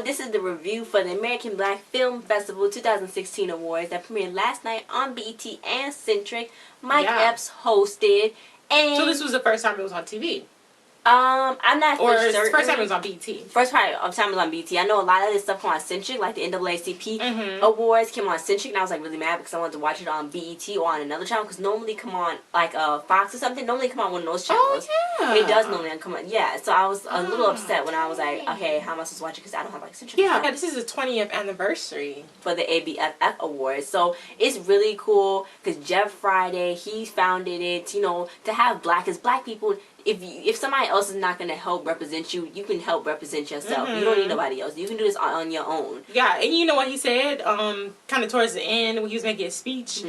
this is the review for the American Black Film Festival 2016 Awards that premiered last night on BET and Centric. Mike Epps hosted. And so this was the first time it was on TV? I'm not or for certain. First time it was on BET. First time it was on BET. I know a lot of this stuff came on Centric, like the NAACP awards came on Centric, and I was like really mad because I wanted to watch it on BET or on another channel because normally come on like Fox or something. Normally come on one of those channels. Oh yeah. It does normally come on. Yeah, so I was a little upset when I was like, okay, how am I supposed to watch it because I don't have like Centric. Yeah, this is the 20th anniversary for the ABFF awards, so it's really cool because Jeff Friday, he founded it. You know, to have black people. If somebody else is not going to help represent you, you can help represent yourself. You don't need nobody else. You can do this on your own. Yeah, and you know what he said, kind of towards the end when he was making his speech?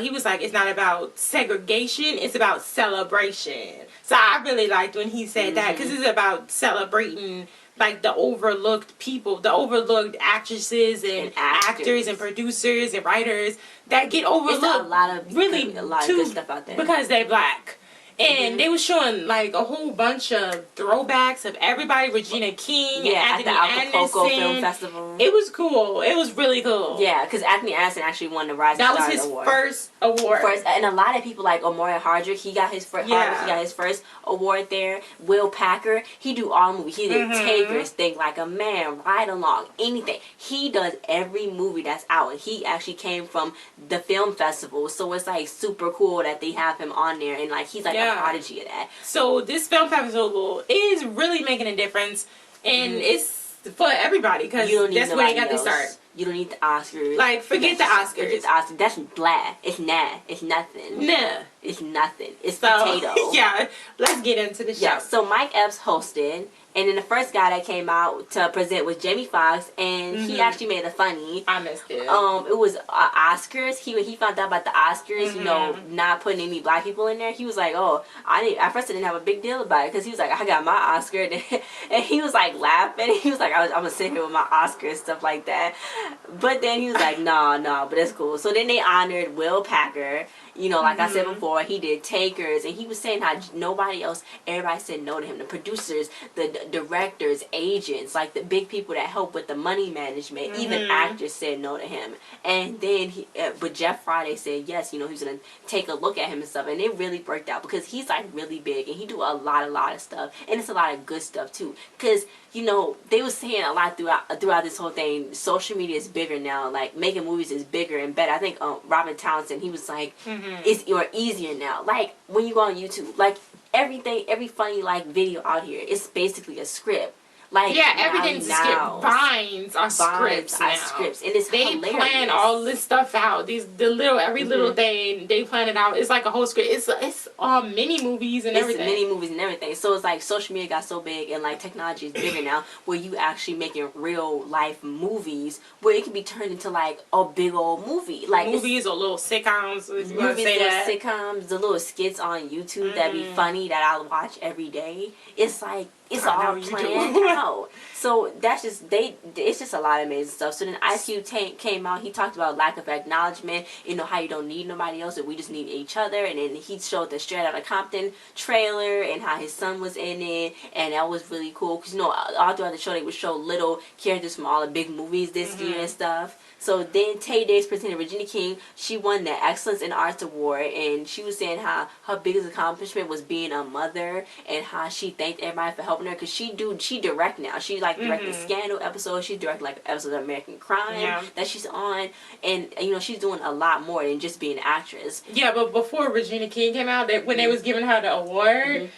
He was like, it's not about segregation, it's about celebration. So I really liked when he said that, because it's about celebrating like the overlooked people, the overlooked actresses and actors and producers and writers that get overlooked. It's a lot of good stuff out there. Because they're black. And they were showing like a whole bunch of throwbacks of everybody. Regina King, Anthony Anderson. Film Festival. It was cool. It was really cool. Yeah, because Anthony Anderson actually won the Rising Stars Award. That was his first award. And a lot of people like Omari Hardwick, he got his first. He got his first award there. Will Packer, he do all movies. He did Takers, Think Like a Man, Ride Along, anything. He does every movie that's out. And he actually came from the film festival, so it's like super cool that they have him on there, and like he's like a prodigy of that. So this film festival is really making a difference, and it's for everybody because that's where they got to start. You don't need the Oscars. Like, forget the Oscars. Forget the Oscars. That's blah. It's nah. It's nothing. Nah. It's nothing. It's potato. Yeah, let's get into the show. Yeah, so Mike Epps hosted, and then the first guy that came out to present was Jamie Foxx, and he actually made it funny. I missed it. It was Oscars. He found out about the Oscars, you know, not putting any black people in there. He was like, oh, at first I didn't have a big deal about it because he was like, I got my Oscar, and he was like laughing. He was like, I'm gonna sit here with my Oscar and stuff like that. But then he was like, no, but that's cool. So then they honored Will Packer. You know, like I said before, he did Takers, and he was saying how nobody else, everybody said no to him. The producers, the directors, agents, like the big people that help with the money management, even actors said no to him. And then, but Jeff Friday said yes, you know, he's going to take a look at him and stuff. And it really worked out because he's like really big, and he do a lot of stuff. And it's a lot of good stuff too. Because, you know, they was saying a lot throughout this whole thing, social media is bigger now. Like, making movies is bigger and better. I think Robin Townsend, he was like, it's easier now. Like, when you go on YouTube, like, every funny, like, video out here, it's basically a script. Like, everything's a script. Vines are scripts now. And it's they hilarious. Plan all this stuff out. Every little thing, they plan it out. It's like a whole script. It's all mini movies and everything. Mini movies and everything. So it's like social media got so big, and like technology is bigger now, where you actually making real life movies where it can be turned into like a big old movie. Like movies or little sitcoms. Sitcoms, the little skits on YouTube that be funny that I'll watch every day. It's like it's all planned out. So that's just it's just a lot of amazing stuff. So then Ice Cube came out. He talked about lack of acknowledgement. You know how you don't need nobody else, and we just need each other. And then he showed the Straight Outta Compton trailer and how his son was in it, and that was really cool. Cause you know all throughout the show they would show little characters from all the big movies this year and stuff. So then Tay Days presented Regina King. She won the Excellence in Arts Award, and she was saying how her biggest accomplishment was being a mother, and how she thanked everybody for helping her, because she direct now. She like directed Scandal episodes. She directed like episodes of American Crime that she's on, and you know she's doing a lot more than just being an actress. Yeah, but before Regina King came out, when they was giving her the award.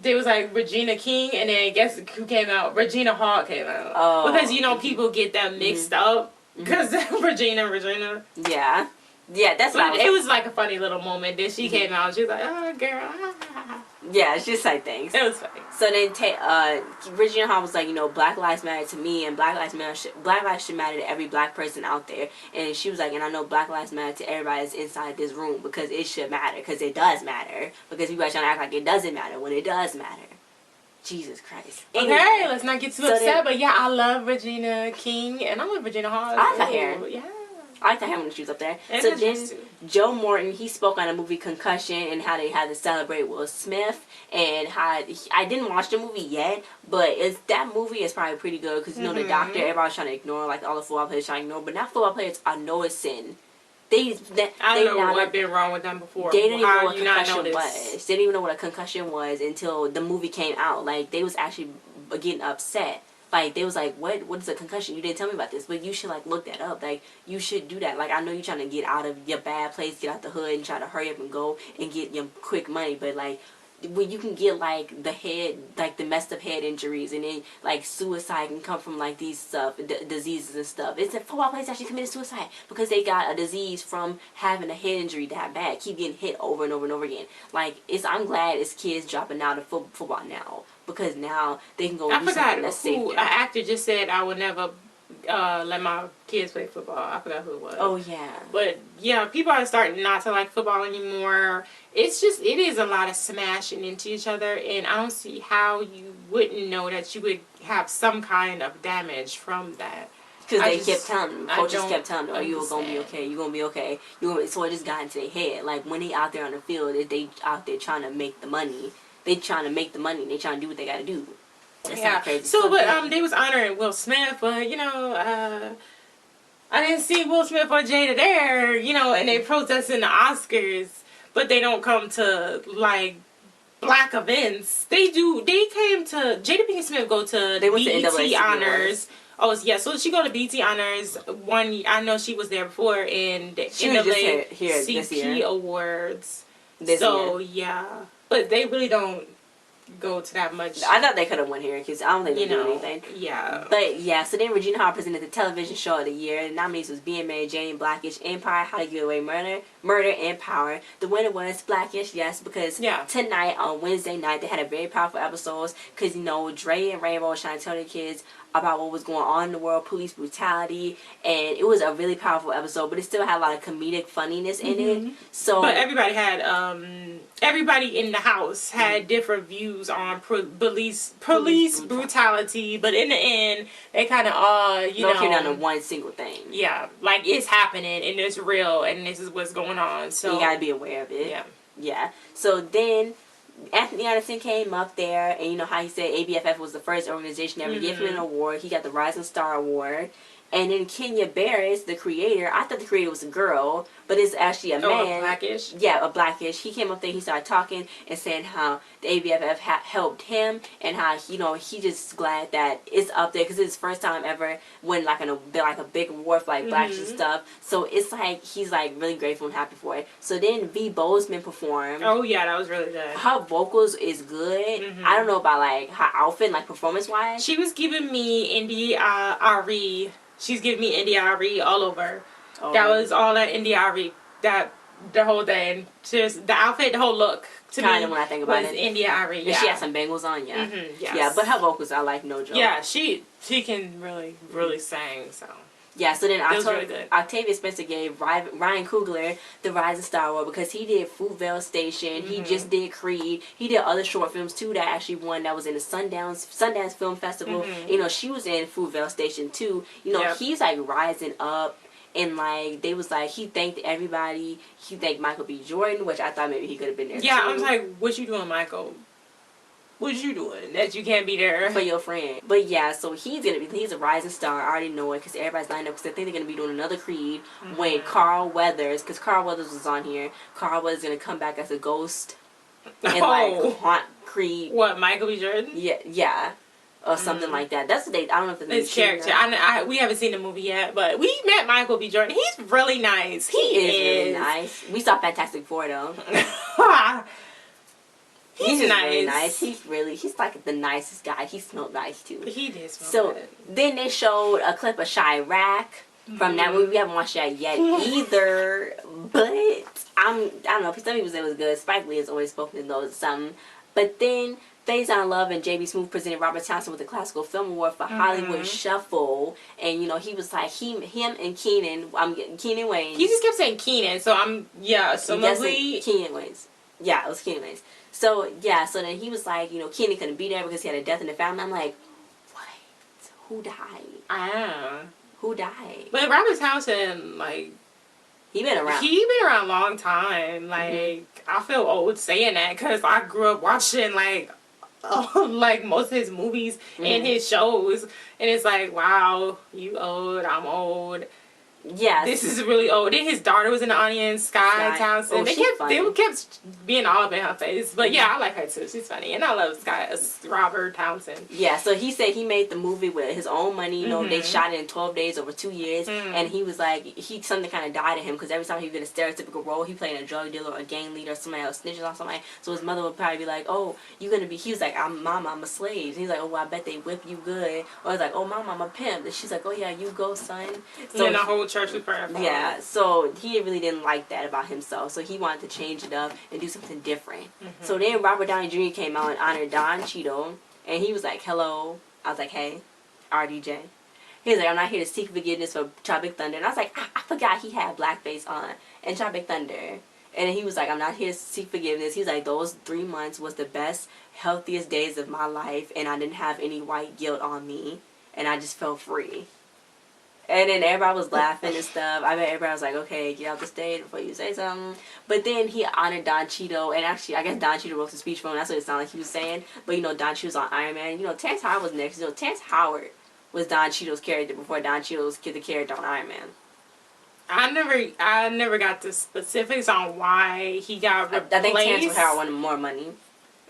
There was like Regina King, and then guess who came out? Regina Hall came out. Oh. Because you know people get them mixed up. Because Regina. Yeah, that's what it was like a funny little moment. Then she came out and she was like, oh, girl. Yeah, she just like things. It was funny. So then Regina Hall was like, you know, Black Lives Matter to me, and Black lives should matter to every black person out there. And she was like, and I know Black Lives Matter to everybody that's inside this room, because it should matter, because it does matter. Because people are trying to act like it doesn't matter when it does matter. Jesus Christ. Anyway, okay, let's not get too upset, but yeah, I love Regina King, and I love Regina Hall. I like her hair. Yeah. I like to have when she was up there. And so then Joe Morton, he spoke on the movie Concussion and how they had to celebrate Will Smith and how I didn't watch the movie yet, but that movie is probably pretty good because you know the doctor, everybody's trying to ignore, like all the football players trying to ignore, but not football players are noticing. I don't know what been wrong with them before. They didn't even know what concussion was. They didn't even know what a concussion was until the movie came out. Like they was actually getting upset. Like, they was like, what is a concussion? You didn't tell me about this. But you should, like, look that up. Like, you should do that. Like, I know you're trying to get out of your bad place, get out the hood, and try to hurry up and go and get your quick money. But, like, when you can get, like, the messed up head injuries, and then, like, suicide can come from, like, these diseases and stuff. It's that football players actually committed suicide because they got a disease from having a head injury that bad. Keep getting hit over and over and over again. Like, I'm glad it's kids dropping out of football now. Because now they can go and do something that's safe. An actor just said I would never let my kids play football. I forgot who it was. Oh, yeah. But, yeah, people are starting not to like football anymore. It is a lot of smashing into each other. And I don't see how you wouldn't know that you would have some kind of damage from that. Because they kept telling them. Coaches kept telling them, oh, you're going to be okay. You're going to be okay. So it just got into their head. Like, when they out there on the field, they out there trying to make the money. They trying to make the money. They trying to do what they got to do. That's crazy. So, but they was honoring Will Smith, but you know, I didn't see Will Smith or Jada there. You know, and they protesting the Oscars, but they don't come to like black events. They do. They came to Jada Pinkett Smith go to BET honors. Oh yeah, so she go to BET honors. I know she was there before in the NAACP awards. So yeah. But they really don't go to that much. I thought they could have won here because I don't think they do anything. Yeah. But yeah, so then Regina Hall presented the television show of the year. The nominees was BMA, Jane, Blackish, Empire, How to Give Away Murder, and Power. The winner was Blackish, yes, because tonight on Wednesday night they had a very powerful episode because, you know, Dre and Rainbow was trying to tell the kids about what was going on in the world, police brutality, and it was a really powerful episode, but it still had a lot of comedic funniness in it. So, but everybody had, everybody in the house had different views on police brutality, but in the end, they kind of all, you know, came down to one single thing. Yeah, like it's happening and it's real and this is what's going on. So you gotta be aware of it. Yeah. Yeah. So then Anthony Anderson came up there, and you know how he said ABFF was the first organization to ever give him an award. He got the Rising Star Award. And then Kenya Barris, the creator, I thought the creator was a girl, but it's actually a man. A Blackish? Yeah, a Blackish. He came up there, he started talking and saying how the ABFF helped him and how, you know, he just glad that it's up there because it's his first time ever winning like a big award for like Blackish and stuff. So it's like, he's like really grateful and happy for it. So then V. Bozeman performed. Oh yeah, that was really good. Her vocals is good. I don't know about like her outfit, like performance-wise. She was giving me Indie Ari. She's giving me Indie Ari all over. Oh. That was all that Indie Ari. That the whole thing. Just the outfit, the whole look. To kind of when I think about it. Indie Ari. Yeah. And she had some bangles on. Yeah. Yes. Yeah, but her vocals are like no joke. Yeah, she can really sing. So. Yeah, so then Octavia Spencer gave Ryan Coogler the Rising Star Award because he did Fruitvale Station. He just did Creed. He did other short films too that actually won. That was in the Sundance Film Festival. You know, she was in Fruitvale Station too. You know, he's like rising up. And, like, they was like, he thanked everybody. He thanked Michael B. Jordan, which I thought maybe he could have been there, yeah, too. I was like, what you doing, Michael? What you doing that you can't be there? For your friend. But, yeah, so he's a rising star. I already know it because everybody's lined up because I think they're going to be doing another Creed when Carl Weathers, because Carl Weathers was on here. Carl Weathers is going to come back as a ghost and, like, haunt Creed. What, Michael B. Jordan? Yeah. Or something like that. That's what I don't know if the his character. We haven't seen the movie yet, but we met Michael B. Jordan. He's really nice. He is really nice. We saw Fantastic Four though. He's nice. Really nice. He's like the nicest guy. He smelled nice too. He did smell good. Then they showed a clip of Chirac from that movie. We haven't watched that yet either. But I don't know. Some people say it was good. Spike Lee has always spoken to those or something. But then Faison Love and J.B. Smoove presented Robert Townsend with the Classical Film Award for Hollywood Shuffle. And, you know, he was like, him and Keenan Wayans. He just kept saying Keenan, so Lee. Keenan Wayans. Yeah, it was Keenan Wayans. So, yeah, so then he was like, you know, Keenan couldn't be there because he had a death in the family. I'm like, what? Who died? Who died? But Robert Townsend, like, He been around. A long time. Like, I feel old saying that because I grew up watching, like, like most of his movies and his shows. And it's like, wow, you old, I'm old. Yes. This is really old. Then his daughter was in the audience, Sky Townsend. Oh, they kept being all up in her face. But yeah, I like her too. She's funny. And I love Robert Townsend. Yeah, so he said he made the movie with his own money. You know, they shot it in 12 days over 2 years. And he was like, something kind of died in him because every time he did a stereotypical role, he played a drug dealer or a gang leader or somebody else snitching on somebody. So his mother would probably be like, oh, you going to be, he was like, Mama, I'm a slave. And he's like, oh, well, I bet they whip you good. Or he's like, oh, Mama, I'm a pimp. And she's like, oh, yeah, you go, son. So and the whole church was praying for him. Yeah, so he really didn't like that about himself. So he wanted to change it up and do something different. So then Robert Downey Jr. came out and honored Don Cheadle. And he was like, hello. I was like, hey, RDJ. He was like, I'm not here to seek forgiveness for Tropic Thunder. And I was like, I forgot he had blackface on in Tropic Thunder. And he was like, I'm not here to seek forgiveness. He was like, those 3 months was the best, healthiest days of my life. And I didn't have any white guilt on me. And I just felt free. And then everybody was laughing and stuff. I bet everybody was like, okay, get out the stage before you say something. But then he honored Don Cheadle. And actually, I guess Don Cheadle wrote the speech for him. That's what it sounded like he was saying. But, you know, Don Cheadle was on Iron Man. You know, Terrence Howard was next. You know, Terrence Howard was Don Cheadle's character before Don Cheadle was the character on Iron Man. I never got the specifics on why he got replaced. I think Terrence Howard wanted more money.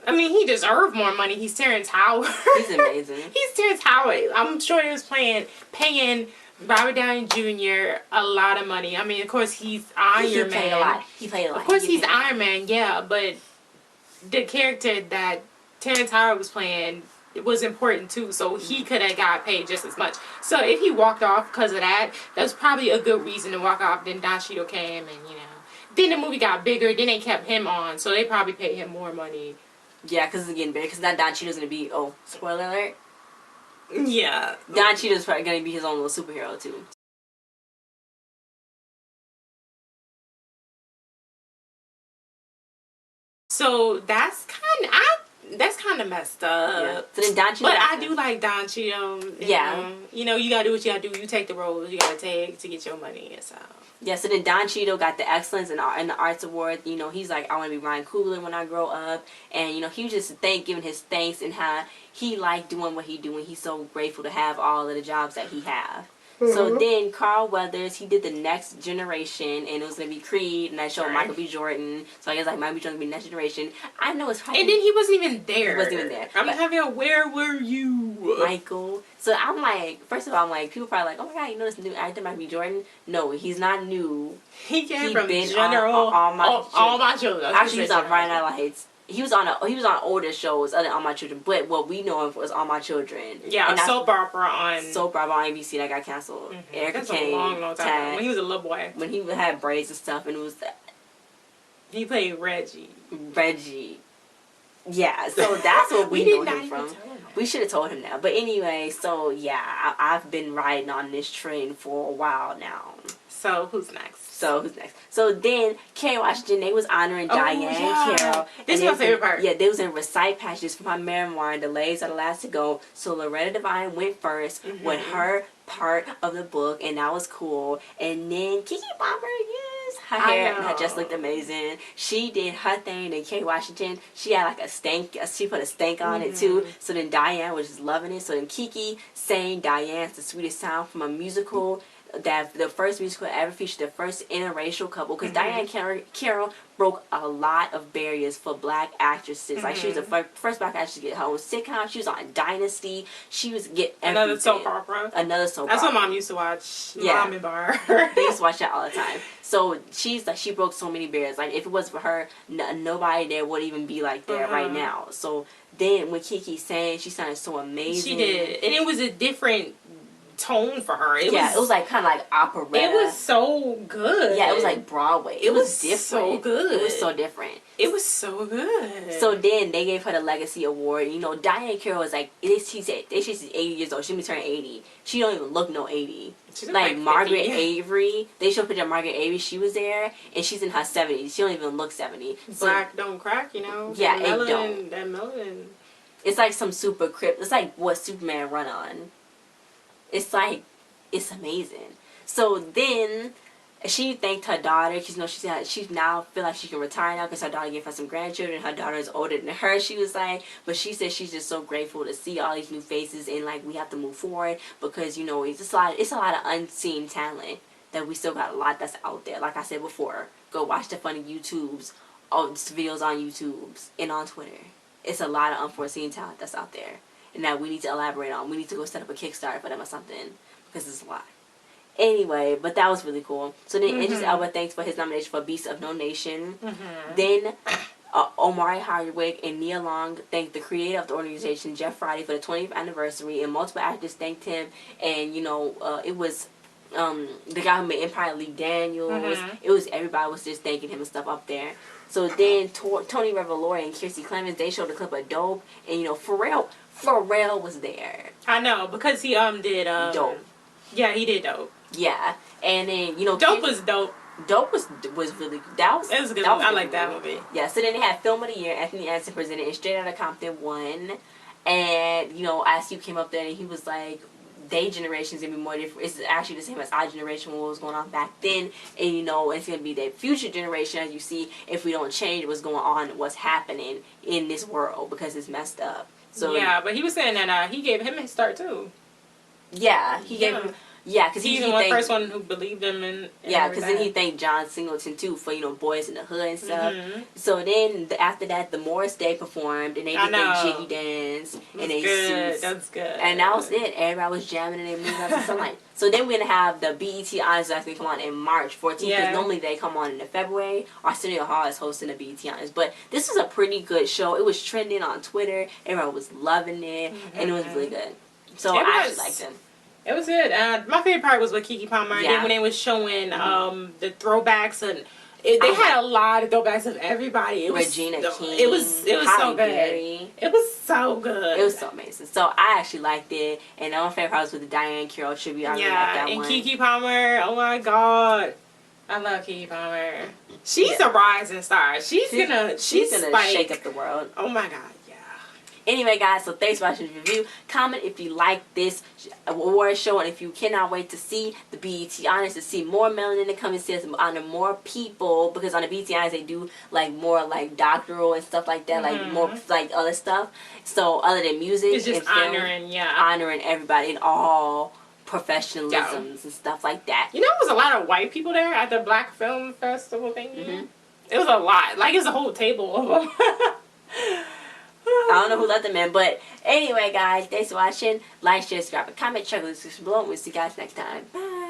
I mean, he deserved more money. He's Terrence Howard. He's amazing. He's Terrence Howard. I'm sure he was paying Robert Downey Jr. a lot of money. I mean, of course, he's Iron Man. He played a lot. He played a lot. Of course, he's Iron Man, yeah, but the character that Terrence Howard was playing was important too, so he could have got paid just as much. So if he walked off because of that, that's probably a good reason to walk off. Then Don Cheadle came and, you know, then the movie got bigger, then they kept him on, so they probably paid him more money. Yeah, because it's getting bigger, because now Don Cheadle's going to be, oh, spoiler alert. Yeah. Don Cheadle's probably going to be his own little superhero too. So that's kind of messed up. Yeah. So then Don Cheadle. But I do like Don Cheadle. Yeah. You know, you gotta do what you gotta do. You take the roles you gotta take to get your money. And so. Yeah, so then Don Cheadle got the Excellence in the Arts Award. You know, he's like, I want to be Ryan Coogler when I grow up. And, you know, he was just giving his thanks and how he liked doing what he doing. He's so grateful to have all of the jobs that he have. So then Carl Weathers, he did The Next Generation, and it was going to be Creed, and that showed Michael B. Jordan. So I guess like Michael B. Jordan be Next Generation. I know it's probably... And then he wasn't even there. He wasn't even there. I'm having where were you? Michael. So I'm like, first of all, I'm like, people probably like, oh my God, you know this new actor, Michael B. Jordan? No, he's not new. He came from General. All My Children. Actually, he's on Friday Night Lights. He was on older shows other than All My Children, but what we know of was All My Children. Yeah, and soap opera on ABC that got canceled. Erica That's Kane, a long time when he was a little boy. When he had braids and stuff, and it was he played Reggie. Yeah, so that's what we know him from. We should have told him that. But anyway, so yeah, I've been riding on this train for a while now. So who's next? So then, Kerry Washington, they was honoring Diahann Carroll. This is my favorite part. Yeah, they was in recite passages from her memoir, and The Ladies Are the Last to Go. So Loretta Devine went first with her part of the book, and that was cool. And then Keke Palmer, yes, her hair had just looked amazing. She did her thing. And Kerry Washington, she had like a stank. She put a stank on it too. So then Diahann was just loving it. So then Keke sang Diane's The Sweetest Sound from a musical. That the first musical ever featured the first interracial couple, because Diahann Carroll broke a lot of barriers for black actresses. Like, she was the first black actress to get her own sitcom. She was on Dynasty. She was another soap opera. That's what Mom used to watch. Yeah. Mom and Bar. They used to watch that all the time. So she broke so many barriers. Like, if it wasn't for her, nobody there would even be like that right now. So then when Keke sang, she sounded so amazing. She did, and it was a different tone for her. It was like kind of like operetta. It was so good. Yeah, it was like Broadway. It was different. So good. It was so different. It was so good. So then they gave her the Legacy Award. You know, Diahann Carroll was like, she said she's 80 years old. She's turning 80. She don't even look no 80. She's like Margaret Avery. They showed a picture of Margaret Avery. She was there, and she's in her 70s. She don't even look 70. Black don't crack, you know. Yeah, it don't. That melanin. It's like some super crypt. It's like what Superman run on. It's like it's amazing. So then she thanked her daughter because, you know, she's now feel like she can retire now because her daughter gave her some grandchildren. Her daughter is older than her. She was like, but she said she's just so grateful to see all these new faces, and like we have to move forward because, you know, it's a lot of unseen talent that we still got a lot that's out there. Like I said before, go watch the funny YouTubes, videos on YouTubes and on Twitter. It's a lot of unforeseen talent that's out there, and that we need to elaborate on. We need to go set up a Kickstarter for them or something because it's a lot. Anyway, but that was really cool. So then Idris Elba thanks for his nomination for Beast of No Nation. Then Omari Hardwick and Nia Long thanked the creator of the organization, Jeff Friday, for the 20th anniversary, and multiple actors thanked him. And, you know, it was the guy who made Empire, Lee Daniels. It was, everybody was just thanking him and stuff up there. So then Tony Revolori and Kiersey Clemens, they showed a clip of Dope, and, you know, Pharrell was there. I know, because he did Dope. Yeah, he did Dope. Yeah, and then, you know, Dope was dope. Dope was really, that was a good that movie. was I like that movie. Yeah, so then they had Film of the Year. Anthony Anderson presented, and Straight Outta Compton won. And, you know, Ice Cube came up there and he was like, they generation's gonna be more different. It's actually the same as our generation, what was going on back then. And, you know, it's gonna be the future generation, as you see, if we don't change what's going on, what's happening in this world, because it's messed up. So yeah, but he was saying that he gave him his start too. Yeah, he gave him. Yeah, because he's the first one who believed him and yeah, because then he thanked John Singleton too for, you know, Boys in the Hood and stuff. So then after that, the Morris Day performed and they did their jiggy dance and they suits. That's good. And that was it. Everybody was jamming and they moved up to sunlight. So then we're gonna have the BET Honors that's gonna come on in March 14th. Because normally they come on in February. Arsenio Hall is hosting the BET Honors, but this was a pretty good show. It was trending on Twitter. Everyone was loving it, and it was really good. So I actually liked it. It was good. My favorite part was with Keke Palmer. And then when they was showing the throwbacks, and they had a lot of throwbacks of everybody. It was, Regina King. It was so good. Berry. It was so good. It was so amazing. So I actually liked it. And my favorite part was with the Diahann Carroll tribute. I really liked that one. And Keke Palmer. Oh my God. I love Keke Palmer. She's a rising star. She's gonna shake up the world. Oh my God. Anyway, guys, so thanks for watching the review. Comment if you like this award show, and if you cannot wait to see the BET Honors, to see more melanin in coming series, honor more people, because on the BET Honors they do like more like doctoral and stuff like that, like more like other stuff. So other than music, it's just honoring everybody in all professionalisms and stuff like that. You know, there was a lot of white people there at the Black Film Festival thing. It was a lot. Like, it's a whole table of them. I don't know who let them in, but anyway, guys, thanks for watching. Like, share, subscribe, and comment. Check the description below. We'll see you guys next time. Bye.